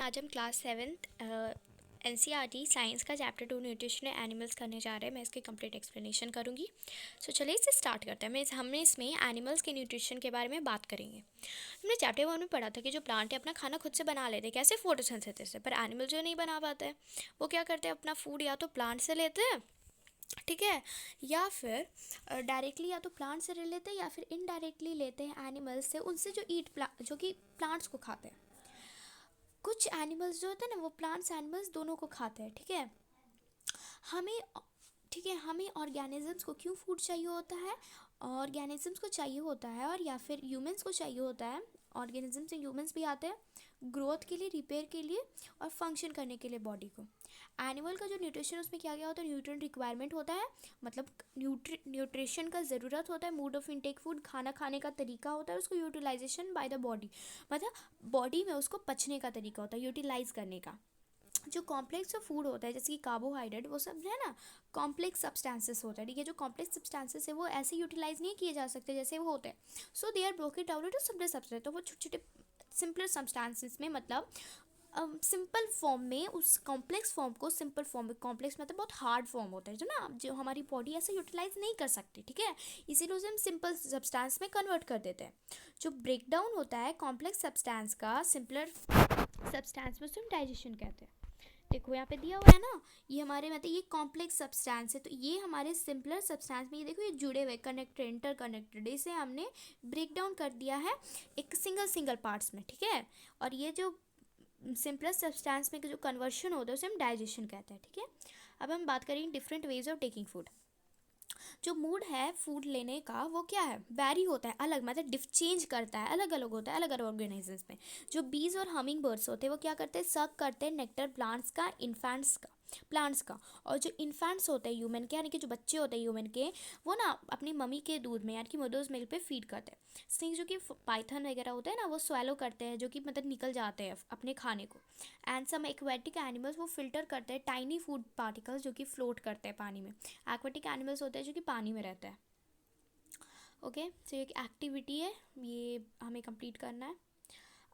आज हम class 7th NCERT science का चैप्टर 2 न्यूट्रिशन एनिमल्स करने जा रहे हैं। मैं इसकी कंप्लीट एक्सप्लेनेशन करूंगी। चलिए इसे स्टार्ट करते हैं। हमने इसमें एनिमल्स के न्यूट्रिशन के बारे में बात करेंगे। हमने चैप्टर 1 में पढ़ा था कि जो प्लांट है अपना खाना खुद से बना लेते हैं, कैसे, फोटोसिंथेसिस से। पर एनिमल जो नहीं बना पाते हैं वो क्या करते हैं, अपना फूड या तो प्लांट से लेते हैं, ठीक है, या फिर डायरेक्टली या तो प्लांट से ले लेते हैं या फिर इनडायरेक्टली लेते हैं एनिमल्स से, उनसे जो कि प्लांट्स को खाते हैं। कुछ एनिमल्स जो होते हैं ना वो प्लांट्स एनिमल्स दोनों को खाते हैं, ठीक है। हमें हमें ऑर्गेनिजम्स को क्यों फूड चाहिए होता है, ऑर्गेनिजम्स को चाहिए होता है, और या फिर ह्यूमंस को चाहिए होता है। ऑर्गेनिजम्स से ह्यूमंस भी आते हैं ग्रोथ के लिए, रिपेयर के लिए और फंक्शन करने के लिए बॉडी को। एनिमल का जो न्यूट्रिशन उसमें क्या होता है, न्यूट्रिएंट रिक्वायरमेंट होता है, मतलब न्यूट्रिशन का ज़रूरत होता है, मूड ऑफ इनटेक फूड, खाना खाने का तरीका होता है, उसको यूटिलाइजेशन बाय द बॉडी, मतलब बॉडी में उसको पचने का तरीका होता है, यूटिलाइज करने का। जो कॉम्प्लेक्स ऑफ फूड होता है जैसे कि कार्बोहाइड्रेट, वो सब है ना कॉम्प्लेक्स सब्सटेंसेस होता है, ठीक है। जो कॉम्प्लेक्स सब्सटेंसेस है वो ऐसे यूटिलाइज नहीं किए जा सकते जैसे वो होते हैं, so they are broken down into simpler substance. तो वो छोटे छोटे सिंपलर सब्सटेंसेस में, मतलब सिंपल फॉर्म में उस कॉम्प्लेक्स फॉर्म को सिंपल फॉर्म में, कॉम्प्लेक्स मतलब बहुत हार्ड फॉर्म होता है जो हमारी बॉडी ऐसे यूटिलाइज नहीं कर सकती, ठीक है। इसीलिए उसे हम सिंपल सब्सटेंस में कन्वर्ट कर देते हैं। जो ब्रेक डाउन होता है कॉम्प्लेक्स सब्सटेंस का सिंपलर सब्सटेंस में, उसे हम डाइजेशन कहते हैं। देखो यहाँ पे दिया हुआ है ना, ये हमारे मतलब ये कॉम्प्लेक्स सब्सटेंस है, तो ये हमारे सिंपलर सब्सटेंस में ये देखो ये जुड़े हुए कनेक्टेड इंटर कनेक्टेड, इसे हमने ब्रेक डाउन कर दिया है एक सिंगल पार्ट्स में, ठीक है। और ये जो सिंपलर सब्सटेंस में जो कन्वर्शन होता है उसे हम डाइजेशन कहते हैं, ठीक है। अब हम बात करेंगे different ways of taking food. जो मूड है फूड लेने का वो क्या है, वैरी होता है, अलग, मतलब चेंज करता है, अलग अलग होता है अलग अलग ऑर्गेनिजम्स में। जो बीज और हमिंग बर्ड्स होते हैं वो क्या करते हैं, सक करते हैं नेक्टर प्लांट्स का। और जो इन्फेंट्स होते हैं ह्यूमन के, यानी कि जो बच्चे होते हैं ह्यूमन के, वो ना अपनी मम्मी के दूध में यानी कि मदर्स मिल्क पे फीड करते हैं। स्नेक जो कि पाइथन वगैरह होते हैं ना, वो स्वेलो करते हैं, जो कि मतलब निकल जाते हैं अपने खाने को। एंड सम एक्वेटिक एनिमल्स वो फिल्टर करते हैं टाइनी फूड पार्टिकल्स जो कि फ्लोट करते हैं पानी में। एक्वेटिक एनिमल्स होते हैं जो कि पानी में रहता है। ओके, तो ये एक एक्टिविटी है, ये हमें कंप्लीट करना है।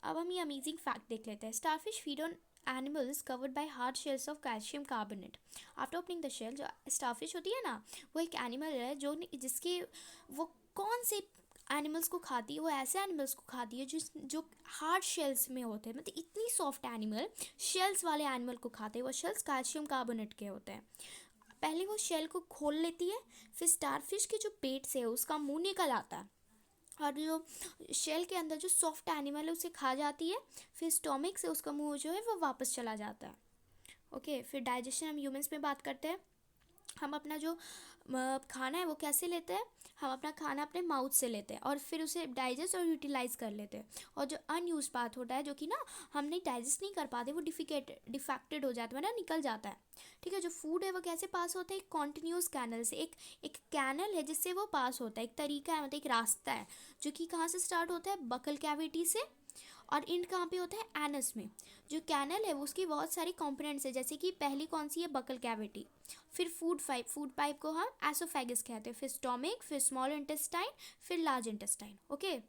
अब हम ये अमेजिंग फैक्ट देख लेते हैं। Starfish feed on animals covered by hard shells of calcium carbonate. After opening the shell, जो स्टारफिश होती है ना, वो एक एनिमल है जिसके वो कौन से एनिमल्स को खाती है, वो ऐसे एनिमल्स को खाती है जो हार्ड शेल्स में होते हैं, मतलब इतनी सॉफ्ट एनिमल शेल्स वाले एनिमल को खाते हैं। वो शेल्स कैल्शियम कार्बोनेट के होते हैं। पहले वो शेल को खोल लेती है, फिर स्टारफिश के जो पेट से है उसका मुंह निकल आता है, और जो शेल के अंदर जो सॉफ्ट एनिमल है उसे खा जाती है, फिर स्टोमिक से उसका मुंह जो है वो वापस चला जाता है। ओके, फिर डाइजेशन हम ह्यूमंस में बात करते हैं। हम अपना जो खाना है वो कैसे लेते हैं, हम अपना खाना अपने माउथ से लेते हैं और फिर उसे डाइजेस्ट और यूटिलाइज कर लेते हैं। और जो अनयूज पार्ट होता है जो कि ना हम नहीं डाइजेस्ट नहीं कर पाते, वो डिफेक्टेड हो जाता है ना, निकल जाता है, ठीक है। जो फूड है वो कैसे पास होता है, एक कॉन्टिन्यूस कैनल से, एक कैनल है जिससे वो पास होता है, एक तरीका है, मतलब एक रास्ता है जो कि कहाँ से स्टार्ट होता है, बकल कैविटी से, और एंड कहाँ पे होता है, एनस में। जो कैनल है वो उसकी बहुत सारी कंपोनेंट्स है, जैसे कि पहली कौन सी है, बकल कैविटी, फिर फूड पाइप को हम एसोफेगस कहते हैं, फिर स्टोमिक, फिर स्मॉल इंटेस्टाइन, फिर लार्ज इंटेस्टाइन, ओके।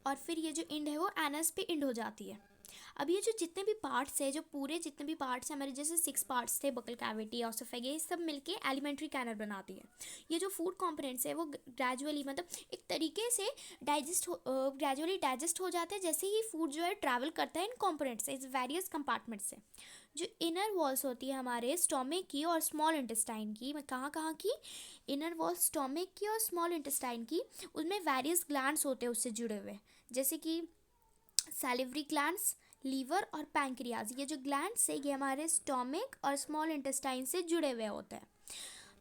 और फिर ये जो इंड है वो एनस पे इंड हो जाती है। अब ये जो जितने भी पार्ट्स है, जो पूरे जितने भी पार्ट्स हैं हमारे, जैसे 6 पार्ट्स थे, बकल कैविटी, ऑसोफेगस, सब मिलके एलिमेंट्री कैनल बनाती है। ये जो फूड कंपोनेंट्स है वो ग्रेजुअली, मतलब एक तरीके से ग्रेजुअली डाइजेस्ट हो जाते हैं जैसे ही फूड जो है ट्रैवल करता है इन कंपोनेंट्स से, इस वेरियस कंपार्टमेंट से। जो इनर वॉल्स होती है हमारे स्टोमिक की और स्मॉल इंटेस्टाइन की, कहाँ की, इनर वॉल स्टोमिक की और स्मॉल इंटेस्टाइन की, उसमें वेरियस ग्लैंड्स होते हैं उससे जुड़े हुए, जैसे कि सैलिवरी ग्लैंड्स, लीवर और पैंक्रियाज। ये जो ग्लैंड्स है ये हमारे स्टोमिक और स्मॉल इंटेस्टाइन से जुड़े हुए होते हैं,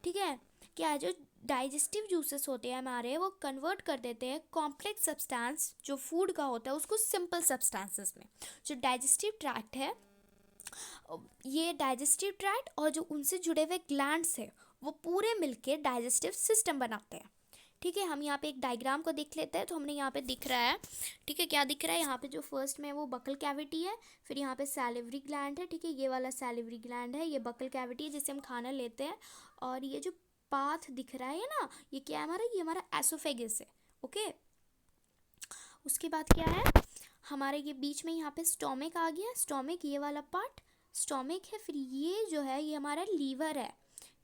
ठीक है। क्या जो डाइजेस्टिव जूसेस होते हैं हमारे, वो कन्वर्ट कर देते हैं कॉम्प्लेक्स सब्सटेंस जो फूड का होता है उसको सिंपल सब्सटेंसेस में। जो डाइजेस्टिव ट्रैक्ट है, ये डाइजेस्टिव ट्रैक्ट और जो उनसे जुड़े हुए ग्लैंड्स है वो पूरे मिलके डाइजेस्टिव सिस्टम बनाते हैं, ठीक है। हम यहाँ पे एक डायग्राम को देख लेते हैं, तो हमने यहाँ पे दिख रहा है, ठीक है, क्या दिख रहा है यहाँ पे, जो फर्स्ट में वो बकल कैविटी है, फिर यहाँ पे सैलिवरी ग्लैंड है, ठीक है, ये वाला सैलिवरी ग्लैंड है, ये बकल कैविटी है जिससे हम खाना लेते हैं, और ये जो पाथ दिख रहा है ना, ये क्या है हमारा, ये हमारा एसोफेगस है, ओके। उसके बाद क्या है, हमारे ये बीच में यहाँ पे स्टोमिक आ गया, स्टोमिक ये वाला पार्ट स्टोमिक है। फिर ये जो है ये हमारा लीवर है,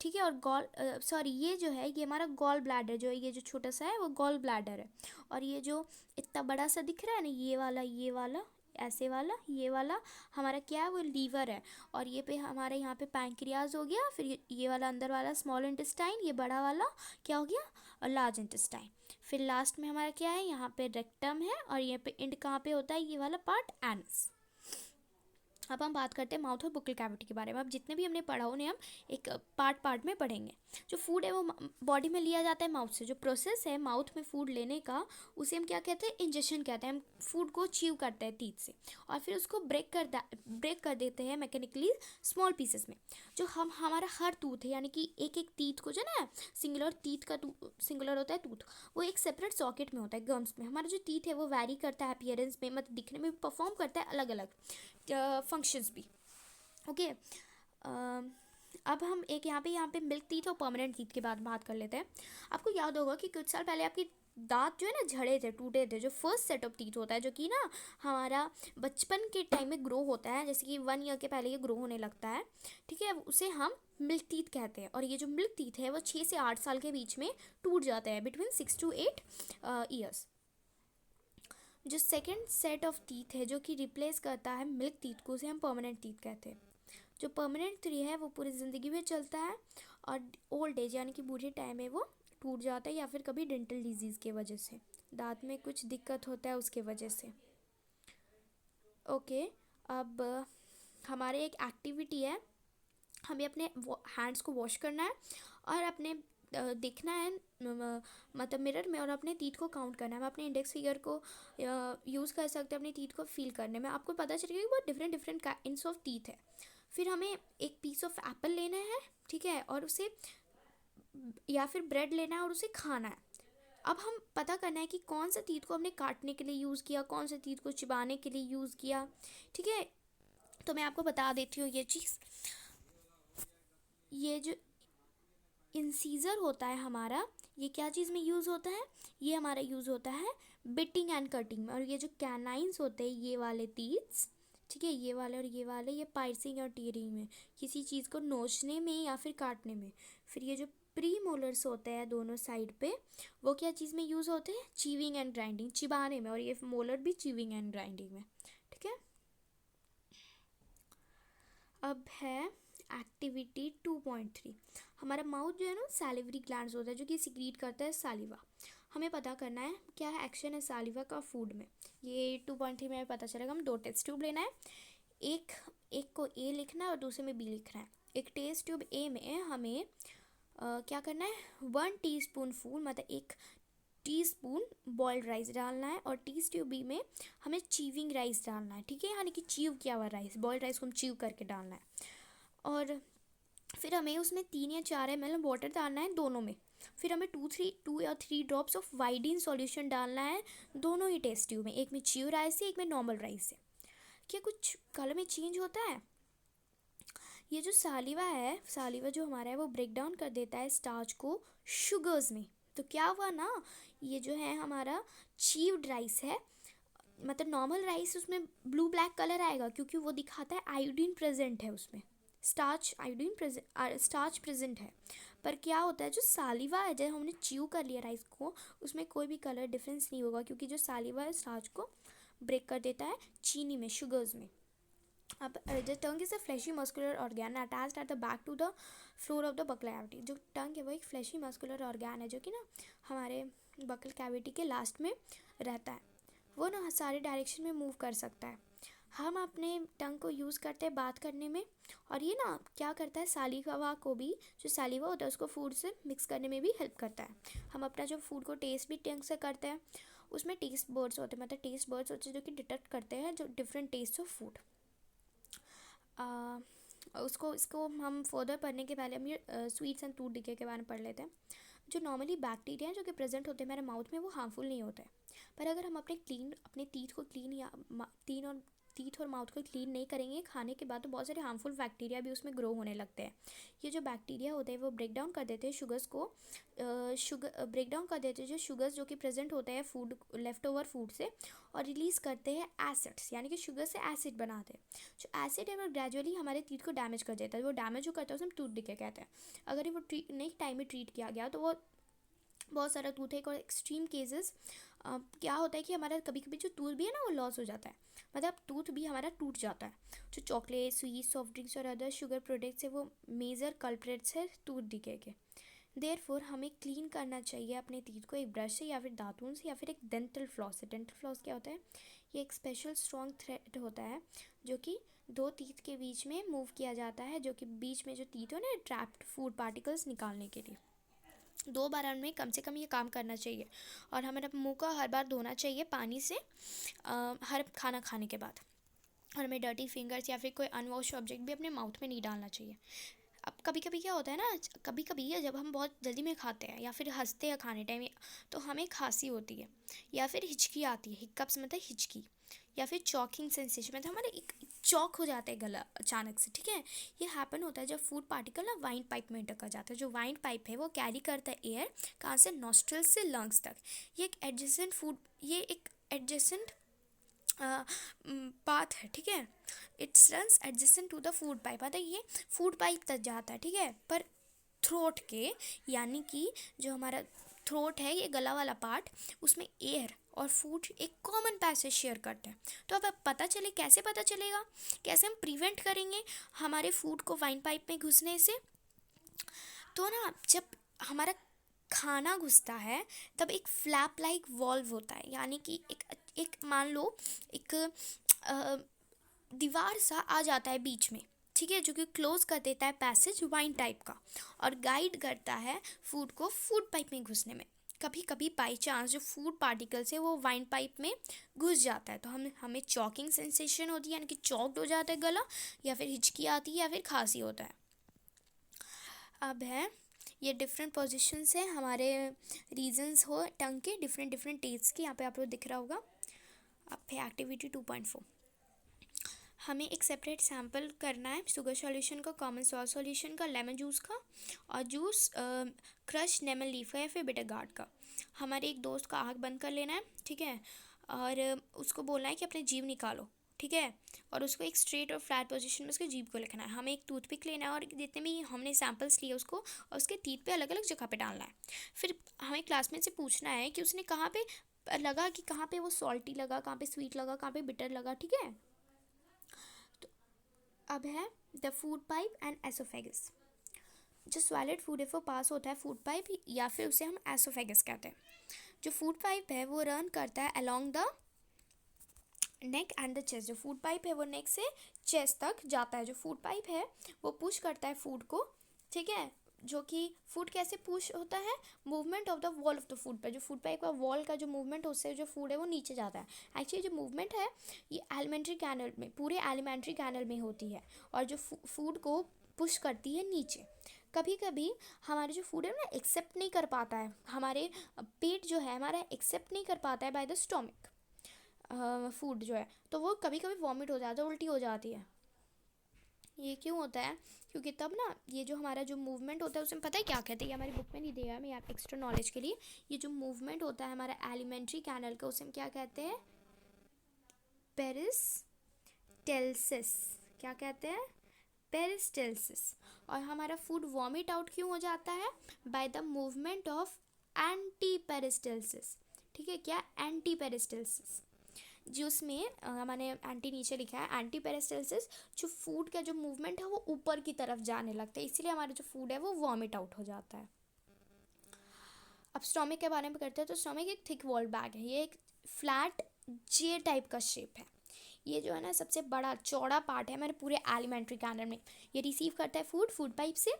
ठीक है। और ये जो है ये हमारा गॉल ब्लैडर, जो है ये जो छोटा सा है वो गॉल ब्लैडर है। और ये जो इतना बड़ा सा दिख रहा है ना, ये वाला ऐसे वाला, ये वाला हमारा क्या है, वो लीवर है। और ये पे हमारे यहाँ पे पैंक्रियाज हो गया। फिर ये वाला अंदर वाला स्मॉल इंटेस्टाइन, ये बड़ा वाला क्या हो गया, और लार्ज इंटेस्टाइन। फिर लास्ट में हमारा क्या है, यहाँ पे रेक्टम है। और ये पे इंड कहाँ पे होता है, ये वाला पार्ट एनस। अब हम बात करते हैं माउथ और बुक्कल कैविटी के बारे में। अब जितने भी हमने पढ़ा उन्हें हम एक पार्ट में पढ़ेंगे। जो फूड है वो बॉडी में लिया जाता है माउथ से। जो प्रोसेस है माउथ में फूड लेने का, उसे हम क्या कहते हैं, इंजेक्शन कहते हैं। हम फूड को च्यू करते हैं टीथ से, और फिर उसको ब्रेक कर देते हैं मैकेनिकली स्मॉल पीसेस में। जो हमारा हर टूथ है, यानी कि एक एक टीथ को जो ना सिंगुलर होता है टूथ, वो एक सेपरेट सॉकेट में होता है गम्स में। हमारा जो टीथ है वो वैरी करता है अपीयरेंस में, मतलब दिखने में परफॉर्म करता है अलग अलग फंक्शंस भी। ओके, अब हम एक यहाँ पे मिल्क टीथ और परमानेंट टीथ के बाद बात कर लेते हैं। आपको याद होगा कि कुछ साल पहले आपकी दांत जो है ना झड़े थे, टूटे थे। जो फर्स्ट सेट ऑफ टीथ होता है, जो कि ना हमारा बचपन के टाइम में ग्रो होता है, जैसे कि 1 ईयर के पहले ये ग्रो होने लगता है, ठीक है, उसे हम मिल्क टीथ कहते हैं। और ये जो मिल्क टीथ है वो 6 से 8 साल के बीच में टूट जाते हैं, बिटवीन 6 to 8 ईयर्स। जो सेकेंड सेट ऑफ टीथ है जो कि रिप्लेस करता है मिल्क टीथ को, उसे हम परमानेंट टीथ कहते हैं। जो परमानेंट ट्री है वो पूरी ज़िंदगी में चलता है, और ओल्ड एज यानी कि बूढ़े टाइम में वो टूट जाता है, या फिर कभी डेंटल डिजीज़ के वजह से, दांत में कुछ दिक्कत होता है उसके वजह से। ओके, अब हमारे एक एक्टिविटी है, हमें अपने हैंड्स को वॉश करना है और अपने देखना है मतलब मिरर में, और अपने टीथ को काउंट करना है। हम अपने इंडेक्स फिंगर को यूज़ कर सकते हैं अपने टीथ को फील करने में। आपको पता चलेगा कि बहुत डिफरेंट काइंड्स ऑफ टीथ है। फिर हमें एक पीस ऑफ एप्पल लेना है, ठीक है, और उसे, या फिर ब्रेड लेना है और उसे खाना है। अब हम पता करना है कि कौन सा टीथ को हमने काटने के लिए यूज़ किया, कौन सा टीथ को चिबाने के लिए यूज़ किया, ठीक है। तो मैं आपको बता देती हूँ ये चीज़। ये जो इंसीजर होता है हमारा, ये क्या चीज़ में यूज़ होता है, ये हमारा यूज़ होता है बिटिंग एंड कटिंग में। और ये जो कैनाइंस होते हैं, ये वाले टीथ्स, ठीक है, ये वाले ये पाइसिंग और टीयरिंग में, किसी चीज़ को नोचने में या फिर काटने में। फिर ये जो प्री मोलर्स होते हैं दोनों साइड पे, वो क्या चीज़ में यूज़ होते हैं, चीविंग एंड ग्राइंडिंग, चिबाने में। और ये मोलर भी चीविंग एंड ग्राइंडिंग में, ठीक है। अब है एक्टिविटी 2.3। हमारा माउथ जो है ना सैलिवरी ग्लैंड्स होता है, जो कि सिक्रीट करता है सालिवा। हमें पता करना है क्या है एक्शन है सालिवा का फूड में। ये 2.3 में पता चलेगा। हम 2 टेस्ट ट्यूब लेना है, एक को ए लिखना है और दूसरे में बी लिखना है। एक टेस्ट ट्यूब ए में हमें क्या करना है, 1 टीस्पून फूड, मतलब 1 टीस्पून बॉइल्ड राइस डालना है। और टी ट्यूब बी में हमें चीविंग राइस डालना है, ठीक है, यानी कि चीव किया हुआ राइस, बॉइल्ड राइस को हम चीव करके डालना है। और फिर हमें उसमें 3 या 4 ml वाटर डालना है दोनों में। फिर हमें 2 या 3 ड्रॉप्स ऑफ वाइडीन सॉल्यूशन डालना है दोनों ही टेस्ट ट्यूब में, एक में चीव राइस से, एक में नॉर्मल राइस से। क्या कुछ कलर में चेंज होता है? ये जो सालिवा है, सालिवा जो हमारा है वो ब्रेक डाउन कर देता है स्टार्च को शुगर्स में। तो क्या हुआ ना, ये जो है हमारा चीव्ड राइस है, मतलब नॉर्मल राइस, उसमें ब्लू ब्लैक कलर आएगा क्योंकि वो दिखाता है आयोडीन प्रेजेंट है उसमें, स्टार्च प्रेजेंट है। पर क्या होता है, जो सालिवा है, जब हमने च्यू कर लिया राइस को, उसमें कोई भी कलर डिफरेंस नहीं होगा, क्योंकि जो सालिवा है स्टार्च को ब्रेक कर देता है चीनी में, शुगर्स में। अब the tongue is a fleshy muscular organ attached at the back to the floor of the buccal cavity. जो टंग है वो एक फ्लैशी मस्कुलर ऑर्गैन है, जो कि ना हमारे बकल कैविटी के लास्ट में रहता है। वो ना सारे डायरेक्शन में मूव कर सकता है। हम अपने टंग को यूज़ करते हैं बात करने में, और ये ना क्या करता है, सालिवा को भी, जो सालिवा होता है उसको फूड से मिक्स करने में भी हेल्प करता है। हम अपना जो फूड को टेस्ट भी टंग से करते हैं, उसमें टेस्ट बर्ड्स होते हैं, मतलब टेस्ट बर्ड्स होते हैं जो कि डिटेक्ट करते हैं जो डिफरेंट टेस्ट ऑफ फूड। इसको हम फर्दर पढ़ने के पहले हम ये स्वीट्स एंड टूथ डिके के बारे में पढ़ लेते हैं। जो नॉर्मली बैक्टीरिया हैं जो कि प्रेजेंट होते हैं हमारे माउथ में, वो हार्मफुल नहीं होते हैं। पर अगर हम अपने टीथ को क्लीन या 3 और टीथ और माउथ को क्लीन नहीं करेंगे खाने के बाद तो बहुत सारे हार्मफुल बैक्टीरिया भी उसमें ग्रो होने लगते हैं। ये जो बैक्टीरिया होते हैं वो ब्रेक डाउन कर देते हैं शुगर्स को, शुगर ब्रेक डाउन कर देते हैं जो शुगर्स जो कि प्रेजेंट होते हैं फूड लेफ्ट ओवर फूड से, और रिलीज़ करते हैं एसिड्स, यानी कि शुगर से एसिड बनाते हैं। जो एसिड है वो ग्रेजुअली हमारे टीथ को डैमेज कर देता है। वो डैमेज जो करता है उसे हम टूथ डिके कहते हैं। अगर वो नहीं टाइम में ट्रीट किया गया तो वो बहुत सारा टूथ एक और एक्सट्रीम केसेस क्या होता है कि हमारा कभी कभी जो टूथ भी है ना वो लॉस हो जाता है, मतलब टूथ भी हमारा टूट जाता है। जो चॉकलेट, स्वीट, सॉफ्ट ड्रिंक्स और अदर शुगर प्रोडक्ट्स है वो मेजर कल्प्रेट्स है टूथ डिके के। देयरफॉर हमें क्लीन करना चाहिए अपने टीथ को एक ब्रश से या फिर दातून से या फिर एक डेंटल फ्लॉस से। डेंटल फ्लॉस क्या होता है? ये एक स्पेशल स्ट्रॉन्ग थ्रेड होता है जो कि दो टीथ के बीच में मूव किया जाता है, जो कि बीच में जो टीथ हो ना ट्रैप्ड फूड पार्टिकल्स निकालने के लिए। 2 बार हमें कम से कम ये काम करना चाहिए। और हमें अपने मुंह को हर बार धोना चाहिए पानी से हर खाना खाने के बाद। और हमें डर्टी फिंगर्स या फिर कोई अनवॉश ऑब्जेक्ट भी अपने माउथ में नहीं डालना चाहिए। अब कभी कभी क्या होता है ना, कभी कभी जब हम बहुत जल्दी में खाते हैं या फिर हंसते हैं खाने टाइम, तो हमें खांसी होती है या फिर हिचकी आती है। हिक्कप्स मतलब हिचकी, या फिर चॉकिंग सेंसेशन मतलब हमारे एक चॉक हो जाता है गला अचानक से, ठीक है। ये हैपन होता है जब फूड पार्टिकल ना वाइन पाइप में अटक जाता है। जो वाइन पाइप है वो कैरी करता है एयर कहाँ से, नॉस्ट्रल्स से लंग्स तक। ये एक एडजेसेंट पाथ है, ठीक है। It's runs adjacent to the food pipe, मतलब ये फूड पाइप तक जाता है, ठीक है। पर थ्रोट के, यानी कि जो हमारा थ्रोट है ये गला वाला पार्ट, उसमें एयर और फूड एक कॉमन पैसेज शेयर करते हैं। तो अब पता चले, कैसे पता चलेगा, कैसे हम प्रिवेंट करेंगे हमारे फूड को वाइन पाइप में घुसने से? तो ना जब हमारा खाना घुसता है तब एक फ्लैप लाइक वॉल्व होता है, यानी कि एक मान लो एक दीवार सा आ जाता है बीच में, ठीक है, जो कि क्लोज कर देता है पैसेज वाइन टाइप का और गाइड करता है फूड को फूड पाइप में घुसने में। कभी कभी बाई चांस जो फूड पार्टिकल्स है वो वाइन पाइप में घुस जाता है तो हमें चॉकिंग सेंसेशन होती है, यानी कि चॉक्ड हो जाता है गला, या फिर हिचकी आती है या फिर खांसी होता है। अब है ये डिफरेंट पोजीशंस है हमारे रीजन्स हो टंग के, डिफरेंट डिफरेंट टेस्ट के। यहाँ पे आप लोग दिख रहा होगा। अब है एक्टिविटी 2.4। हमें एक सेपरेट सैम्पल करना है शुगर सॉल्यूशन का, कॉमन सॉल्ट सॉल्यूशन का, लेमन जूस का और जूस क्रश लेमन लीफ का या फिर बिटर गार्ड का। हमारे एक दोस्त का आँख बंद कर लेना है, ठीक है, और उसको बोलना है कि अपने जीभ निकालो, ठीक है, और उसको एक स्ट्रेट और फ्लैट पोजीशन में उसके जीभ को रखना है। हमें एक टूथपिक लेना है और जितने भी हमने सैम्पल्स लिए उसको और उसके टीथ पे अलग अलग जगह पे डालना है। फिर हमें क्लासमेट से पूछना है कि उसने कहाँ पे लगा, कि कहाँ पे वो सॉल्टी लगा, कहाँ पे स्वीट लगा, कहाँ पे बिटर लगा, ठीक है। तो अब है the food pipe and oesophagus. जो सॉलिड फूड है वो पास होता है फूड पाइप या फिर उसे हम एसोफेगस कहते हैं। जो फूड पाइप है वो रन करता है along the neck and the chest. जो फूड पाइप है वो नेक से चेस्ट तक जाता है। जो फूड पाइप है वो पुश करता है फूड को, ठीक है। जो कि फूड कैसे पुश होता है, movement of the wall of the food pipe. जो फूड पाइप का वॉल का जो मूवमेंट, उससे जो फूड है वो नीचे जाता है। एक्चुअली जो मूवमेंट है ये एलिमेंट्री कैनल में, पूरे एलिमेंट्री कैनल में होती है और जो फूड को पुश करती है नीचे। कभी कभी हमारे जो फूड है ना एक्सेप्ट नहीं कर पाता है, हमारे पेट जो है हमारा एक्सेप्ट नहीं कर पाता है बाय द स्टोमक फूड जो है, तो वो कभी कभी वॉमिट हो जाता है, उल्टी हो जाती है। ये क्यों होता है? क्योंकि तब ना ये जो हमारा जो मूवमेंट होता है उसमें पता है क्या कहते हैं, ये हमारी बुक में नहीं दिया है, मैं आप एक्स्ट्रा नॉलेज के लिए, ये जो मूवमेंट होता है हमारा एलिमेंट्री कैनल का उसे हम क्या कहते हैं, पेरिस्टेल्सिस। क्या कहते हैं? पेरिस्टेल्सिस। और हमारा फूड वॉमिट आउट क्यों हो जाता है? By the movement of anti peristalsis, ठीक है। क्या? Anti peristalsis. जो उसमें मैंने एंटी नीचे लिखा है, एंटी पेरिस्टेल्सिस। जो फूड का जो मूवमेंट है वो ऊपर की तरफ जाने लगता है, इसीलिए हमारा जो फूड है वो वॉमिट आउट हो जाता है। अब स्टोमक के बारे में करते हैं। तो स्टोमक एक थिक वॉल्ड बैग है, ये एक फ्लैट जे टाइप का शेप है। ये जो है ना सबसे बड़ा चौड़ा पार्ट है हमारे पूरे एलिमेंट्री कैनल में। ये रिसीव करता है फूड पाइप से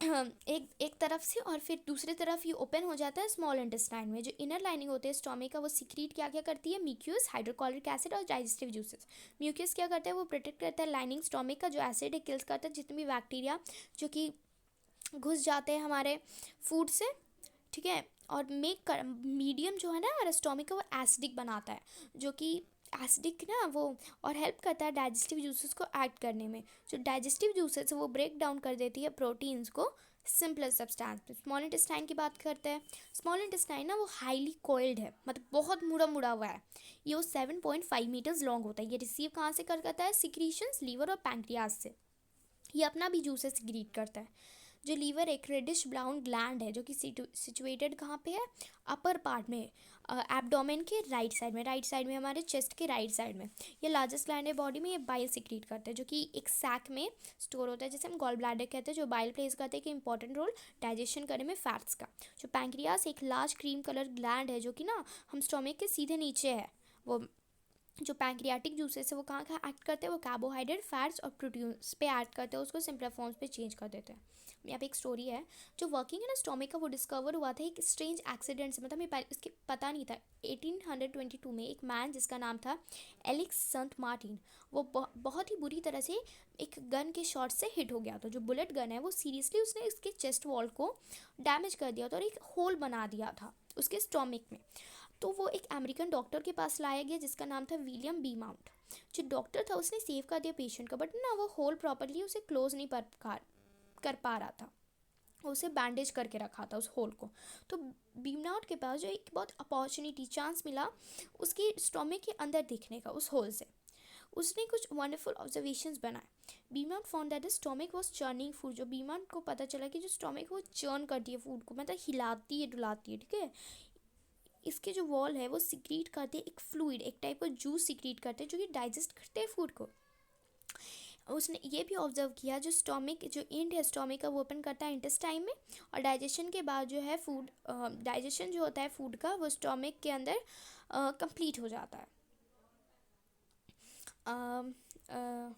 एक तरफ से, और फिर दूसरी तरफ ये ओपन हो जाता है स्मॉल इंटेस्टाइन में। जो इनर लाइनिंग होती है स्टोमक का वो सीक्रेट क्या क्या करती है, म्यूकस, हाइड्रोक्लोरिक एसिड और डाइजेस्टिव जूसेस। म्यूकस क्या करता है, वो प्रोटेक्ट करता है लाइनिंग स्टोमक का, जो एसिड है किल्स करता है जितने भी बैक्टीरिया जो कि घुस जाते हैं हमारे फूड से, ठीक है। और मीडियम जो है ना हमारा स्टोमक का वो एसिडिक बनाता है, जो कि एसिडिक ना वो, और हेल्प करता है डाइजेस्टिव जूसेस को एक्ट करने में। जो डाइजेस्टिव जूसेस है वो ब्रेक डाउन कर देती है प्रोटीन्स को सिंपलर सब्सटेंस में। स्मॉल इंटेस्टाइन की बात करते हैं। स्मॉल इंटेस्टाइन ना वो हाईली कोइल्ड है, मतलब बहुत मुड़ा मुड़ा हुआ है। ये वो 7.5 मीटर्स लॉन्ग होता है। ये रिसीव कहाँ से करता है? सिक्रीशंस लीवर और पैंक्रियाज से। ये अपना भी जूसेस सिक्रीट करता है। जो लीवर एक रेडिश ब्राउन ग्लैंड है, जो कि सिचुएटेड कहाँ पे है? अपर पार्ट में, एब्डोमेन के राइट साइड में, हमारे चेस्ट के राइट साइड में। ये लार्जेस्ट ग्लैंड है बॉडी में। ये बाइल सिक्रीट करते हैं, जो कि एक सैक में स्टोर होता है, जैसे हम गॉल ब्लैडर कहते हैं, जो बाइल प्लेस करते हैं कि इंपॉर्टेंट रोल डाइजेशन करने में फैट्स का। जो पैंक्रियास एक लार्ज क्रीम कलर ग्लैंड है, जो कि ना हम स्टोमक के सीधे नीचे है। वो जो पैंक्रियाटिक जूसेस है वो कहाँ कहाँ एक्ट करते हैं? वो कार्बोहाइड्रेट, फैट्स और प्रोटीन्स पे एक्ट करते हैं, उसको सिंपलर फॉर्म्स पे चेंज कर देते हैं। यहाँ पे एक स्टोरी है, जो वर्किंग है ना स्टोमक का, वो डिस्कवर हुआ था एक स्ट्रेंज एक्सीडेंट से। मतलब हमें इसके पता नहीं था। 1822 में एक मैन जिसका नाम था एलेक्स संत मार्टिन, वो बहुत ही बुरी तरह से एक गन के शॉट से हिट हो गया था। जो बुलेट गन है वो सीरियसली उसने इसके चेस्ट वॉल को डैमेज कर दिया था और एक होल बना दिया था उसके स्टोमक में। तो वो एक अमेरिकन डॉक्टर के पास लाया गया, जिसका नाम था विलियम बी माउंट। जो डॉक्टर था उसने सेव कर दिया पेशेंट का, बट ना वो होल प्रॉपरली उसे क्लोज नहीं कर पा रहा था। उसे बैंडेज करके रखा था उस होल को। तो बीमनाउट के पास जो एक बहुत अपॉर्चुनिटी चांस मिला उसके स्टोमक के अंदर देखने का, उस होल से। उसने कुछ वंडरफुल ऑब्जर्वेशंस बनाए। Beaumont found that the stomach was churning food. जो बीमनाउट को पता चला कि जो स्टोमक वो चर्न करती है फूड को, मतलब हिलाती है डुलाती है, ठीक है। इसके जो वॉल है वो सिक्रीट करते हैं एक फ्लूइड, एक टाइप का जूस सिक्रीट करते हैं, जो कि डाइजेस्ट करते हैं फूड को। उसने ये भी ऑब्जर्व किया, जो स्टोमक जो एंड है स्टोमक का, वो ओपन करता है इंटेस्टाइन में, और डाइजेशन के बाद जो है फूड, डाइजेशन जो होता है फूड का, वो स्टोमक के अंदर कंप्लीट हो जाता है। अम, अ,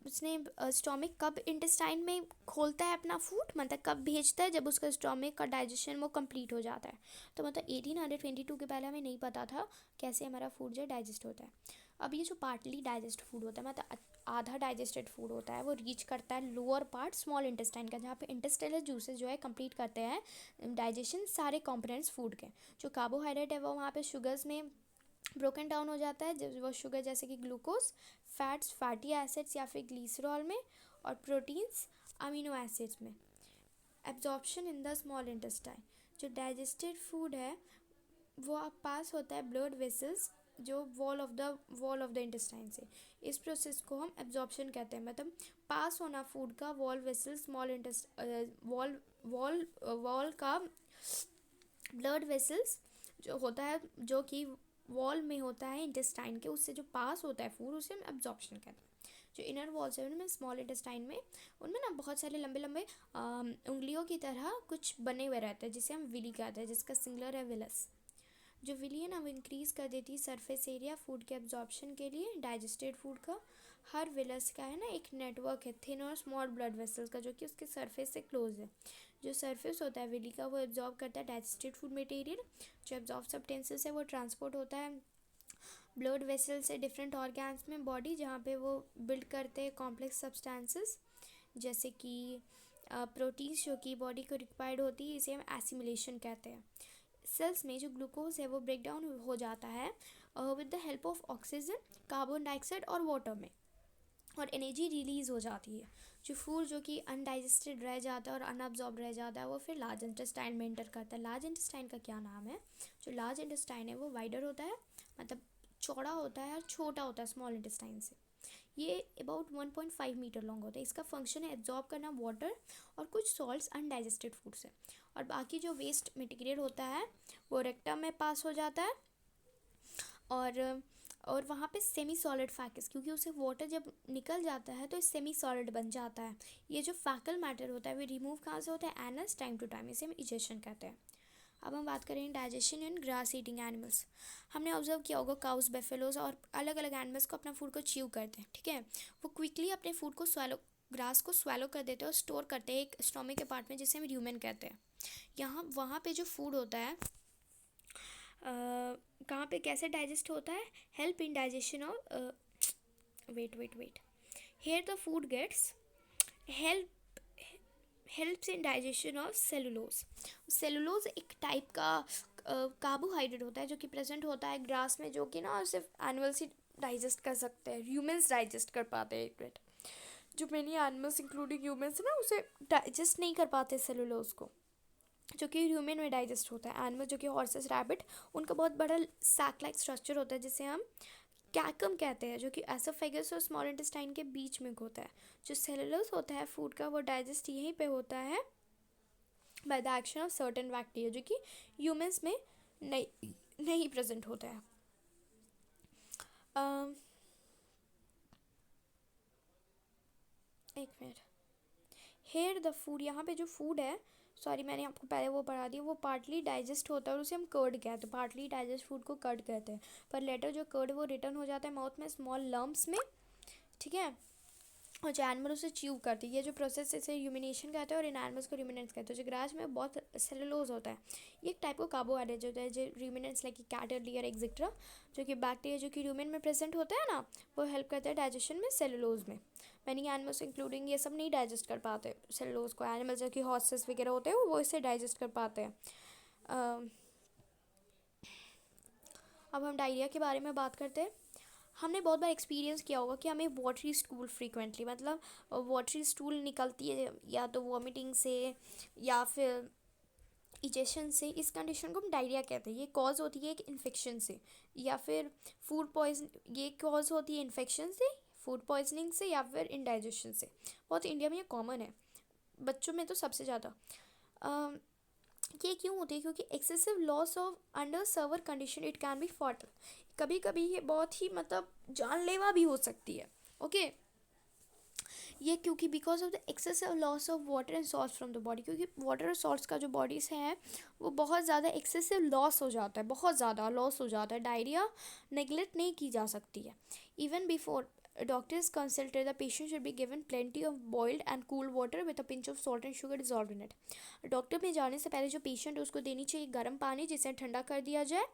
उसने स्टोमक कब इंटेस्टाइन में खोलता है अपना फूड, मतलब कब भेजता है? जब उसका स्टोमक का डाइजेशन वो कंप्लीट हो जाता है। तो मतलब 1822 के पहले हमें नहीं पता था कैसे हमारा फूड जो डाइजेस्ट होता है। अब ये जो पार्टली डाइजेस्ट फूड होता है, मतलब आधा डाइजेस्टेड फूड होता है, वो रीच करता है लोअर पार्ट स्मॉल इंटेस्टाइन का, जहाँ पे इंटेस्टाइनल जूसेस जो है कंप्लीट करते हैं डाइजेशन सारे कंपोनेंट्स फूड के। जो कार्बोहाइड्रेट है वो वहाँ पे शुगर्स में ब्रोकन डाउन हो जाता है, जब वो शुगर जैसे कि ग्लूकोज, फैट्स फैटी एसिड्स या फिर ग्लीसरॉल में, और प्रोटीन्स अमीनो एसिड्स में। Absorption in the small intestine. जो डाइजेस्टेड फूड है वो अब पास होता है ब्लड वेसल्स, जो वॉल ऑफ द इंटेस्टाइन से। इस प्रोसेस को हम एब्जॉर्प्शन कहते हैं, मतलब पास होना फूड का wall vessel small interest wall wall wall का ब्लड वेसल्स जो होता है, जो कि वॉल में होता है इंटेस्टाइन के, उससे जो पास होता है फूड, उसे हम एब्जॉर्प्शन कहते हैं। जो इनर वॉल्स है उनमें स्मॉल इंटेस्टाइन में, उनमें ना बहुत सारे लंबे लंबे उंगलियों की तरह कुछ बने हुए रहते हैं, जिसे हम विली कहते हैं, जिसका सिंगुलर है विलस। जो विली है ना वो इंक्रीज़ कर देती है सरफेस एरिया फूड के एब्जॉर्प्शन के लिए डाइजेस्टेड फूड का। हर विलस का है ना एक नेटवर्क है थिन और स्मॉल ब्लड वेसल्स का, जो कि उसके सरफेस से क्लोज है। जो सरफेस होता है विली का वो एब्जॉर्ब करता है डाइजेस्टेड फूड मटेरियल। जो एब्जॉर्ब सब्सटेंसेस है वो ट्रांसपोर्ट होता है ब्लड वेसल से डिफरेंट ऑर्गन्स में बॉडी, जहाँ पे वो बिल्ड करते हैं कॉम्प्लेक्स सब्सटेंसेस, जैसे कि प्रोटीन्स जो कि बॉडी को रिक्वायर्ड होती है, इसे हम एसिमिलेशन कहते हैं। सेल्स में जो ग्लूकोज है वो ब्रेक डाउन हो जाता है with the help of oxygen, carbon dioxide और वाटर में, और एनर्जी रिलीज़ हो जाती है। जो फूड जो कि अनडाइजेस्टेड रह जाता है और अनअब्जॉर्ब रह जाता है, वो फिर लार्ज इंटेस्टाइन में एंटर करता है। लार्ज इंटेस्टाइन का क्या नाम है? जो लार्ज इंटेस्टाइन है वो वाइडर होता है, मतलब चौड़ा होता है और छोटा होता है स्मॉल इंटेस्टाइन से। ये अबाउट 1.5 मीटर लॉन्ग होता है। इसका फंक्शन है एब्जॉर्ब करना वाटर और कुछ सॉल्ट्स अनडाइजेस्टेड फूड से, और बाकी जो वेस्ट मटेरियल होता है वो रेक्टम में पास हो जाता है, और वहाँ पे सेमी सॉलिड फैकस, क्योंकि उसे वाटर जब निकल जाता है तो सेमी सॉलिड बन जाता है। ये जो फैकल मैटर होता है वो रिमूव कहाँ से होता है? एनस टाइम टू टाइम, इसे हम इजेशन कहते हैं। अब हम बात करें डाइजेशन इन ग्रास ईटिंग एनिमल्स। हमने ऑब्जर्व किया होगा काउस, बेफेलोज और अलग अलग एनिमल्स को अपना फूड को च्यू करते हैं, ठीक है। वो क्विकली अपने फूड को ग्रास को स्वेलो कर देते हैं और स्टोर करते हैं एक स्टोमक के पार्ट में, जिसे हम र्यूमेन कहते हैं। यहाँ वहाँ पे जो फूड होता है कहाँ पे कैसे डाइजेस्ट होता है? Help in digestion of wait here the food gets helps in digestion of cellulose. Cellulose एक टाइप का कार्बोहाइड्रेट होता है जो कि प्रेजेंट होता है ग्रास में, जो कि ना सिर्फ एनिमल्स ही डाइजेस्ट कर सकते हैं, ह्यूमंस डाइजेस्ट कर पाते हैं। एक मिनट, जो मेनी एनिमल्स इंक्लूडिंग ह्यूमंस ना उसे डाइजेस्ट नहीं कर पाते सेलुलोज को, जो कि ह्यूमन में डाइजेस्ट होता है। एनिमल जो कि हॉर्सेस, रैबिट, उनका बहुत बड़ा सैक लाइक स्ट्रक्चर होता है जिसे हम कैकम कहते हैं, जो कि एसोफेगस और स्मॉल इंटेस्टाइन के बीच में होता है। जो सेलुलोज होता है फूड का, वो डाइजेस्ट यहीं पे होता है by the action of certain bacteria, जो कि ह्यूमंस में नहीं प्रेजेंट होता है। एक मिनट, हेयर द फूड, यहाँ पे जो फूड है, सॉरी मैंने आपको पहले वो पढ़ा दिया, वो पार्टली डाइजेस्ट होता है और उसे हम कर्ड कहते हैं, पार्टली डाइजेस्ट फूड को कर्ड कहते हैं। पर लेटर जो कर्ड वो रिटर्न हो जाता है माउथ में स्मॉल लम्प्स में, ठीक है, और जो एनिमल उसे च्यू करती है। ये जो प्रोसेस इसे यूमिनेशन कहते हैं और इन एनिमल्स को रूमिनेंट्स कहते हैं। जो ग्रास में बहुत सेलुलोज होता है, ये एक टाइप का कार्बोहाइड्रेट होता है जो ruminants like cat, deer etcetera, जो कि बैक्टीरिया जो कि रूमेन में प्रेजेंट होता है ना, वो हेल्प करता है डाइजेशन में सेलुलोज में। मैनी एनिमल्स इंक्लूडिंग ये सब नहीं डाइजेस्ट कर पाते सेलुलोज को। एनिमल्स जो कि हॉर्सेस वगैरह होते हैं वो इसे डाइजेस्ट कर पाते हैं। अब हम डायरिया के बारे में बात करते हैं। हमने बहुत बार एक्सपीरियंस किया होगा कि हमें वाटरी स्टूल फ्रीक्वेंटली, मतलब वाटरी स्टूल निकलती है या तो वॉमिटिंग से या फिर इजेशन से। इस कंडीशन को हम डायरिया कहते हैं। ये कॉज होती है एक इन्फेक्शन से या फिर फूड पॉइजन, ये कॉज होती है इन्फेक्शन से, फूड पॉइजनिंग से या फिर इंडाइजेशन से। बहुत इंडिया में ये कॉमन है, बच्चों में तो सबसे ज़्यादा। ये क्यों होती है? क्योंकि excessive loss of under severe condition it can be fatal. कभी कभी ये बहुत ही मतलब जानलेवा भी हो सकती है। ओके, ये क्योंकि because of the excessive loss of water and salt from the body, क्योंकि वाटर और सॉल्ट्स का जो बॉडी से है वो बहुत ज़्यादा एक्सेसिव लॉस हो जाता है, बहुत ज़्यादा लॉस हो जाता है। डायरिया नेगलेक्ट नहीं की जा सकती है। Even before doctors consulted, the patient should be given plenty of boiled and cool water with a pinch of salt and sugar dissolved in it. Doctor में जाने से पहले जो पेशेंट है उसको देनी चाहिए गर्म पानी जिसे ठंडा कर दिया जाए,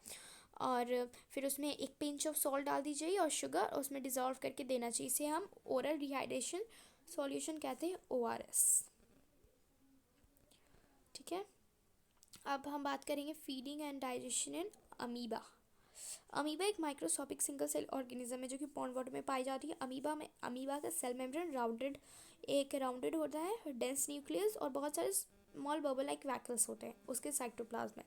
और फिर उसमें एक पिंच ऑफ सॉल्ट डाल दी जाए और शुगर उसमें डिज़ोल्व करके देना चाहिए। इसे हम ओरल डिहाइड्रेशन सॉल्यूशन कहते हैं, ORS। ठीक है, अब हम बात करेंगे feeding and digestion in amoeba. Amoeba एक माइक्रोस्कोपिक सिंगल सेल ऑर्गेनिज्म है जो कि पॉन्ड वाटर में पाई जाती है। अमीबा का सेल मेम्ब्रेन राउंडेड होता है, डेंस न्यूक्लियस और बहुत सारे स्मॉल बबल लाइक वैक्यूल्स होते हैं उसके साइटोप्लाज्म में।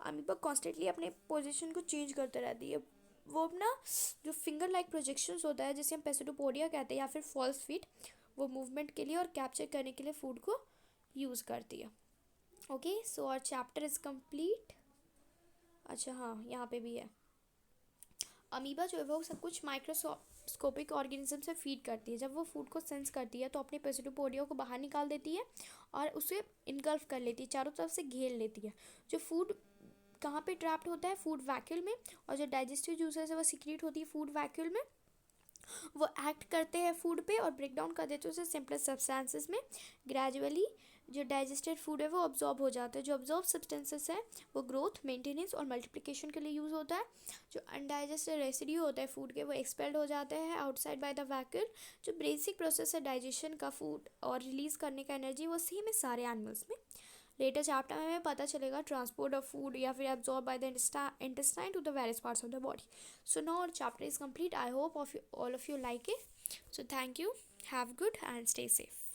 अमीबा कॉन्स्टेंटली अपने पोजीशन को चेंज करते रहती है। वो अपना जो फिंगर लाइक प्रोजेक्शंस होता है जिसे हम पेसिडोपोडिया कहते हैं या फिर फॉल्स फीट, वो मूवमेंट के लिए और कैप्चर करने के लिए फूड को यूज़ करती है। ओके, सो और चैप्टर इज़ कंप्लीट। अच्छा हाँ, यहाँ पे भी है। अमीबा जो है वो सब कुछ माइक्रोस्कोपिक ऑर्गेनिज्म से फीड करती है। जब वो फूड को सेंस करती है तो अपने पेसिडोपोडिया को बाहर निकाल देती है और उसे इनगल्फ कर लेती है, चारों तरफ से घेर लेती है। जो फूड कहाँ पे ट्रैप्ड होता है? फूड वैक्यूल में, और जो डाइजेस्टिव जूसेस है वो सीक्रेट होती है फूड वैक्यूल में। वो एक्ट करते हैं फूड पे और ब्रेक डाउन कर देते हैं उसे सिंपल सब्सटेंसेस में। ग्रेजुअली जो डाइजेस्टेड फूड है वो अब्जॉर्ब हो जाता है। जो अब्जॉर्ब सब्सटेंसेस है वो ग्रोथ, मेंटेनेंस और मल्टीप्लिकेशन के लिए यूज़ होता है। जो अनडाइजेस्टेड रेसिड्यू होता है फूड के वो एक्सपेल्ड हो जाते हैं आउटसाइड बाय द वैक्यूल। जो बेसिक प्रोसेस है डाइजेशन का फूड और रिलीज़ करने का एनर्जी, वो सेम है सारे एनिमल्स में। लेटर चैप्टर में हमें पता चलेगा ट्रांसपोर्ट ऑफ फूड या फिर absorb by the intestine to the various parts of the body. So now our chapter is complete. I hope all of you like it. So thank you. Have good and stay safe.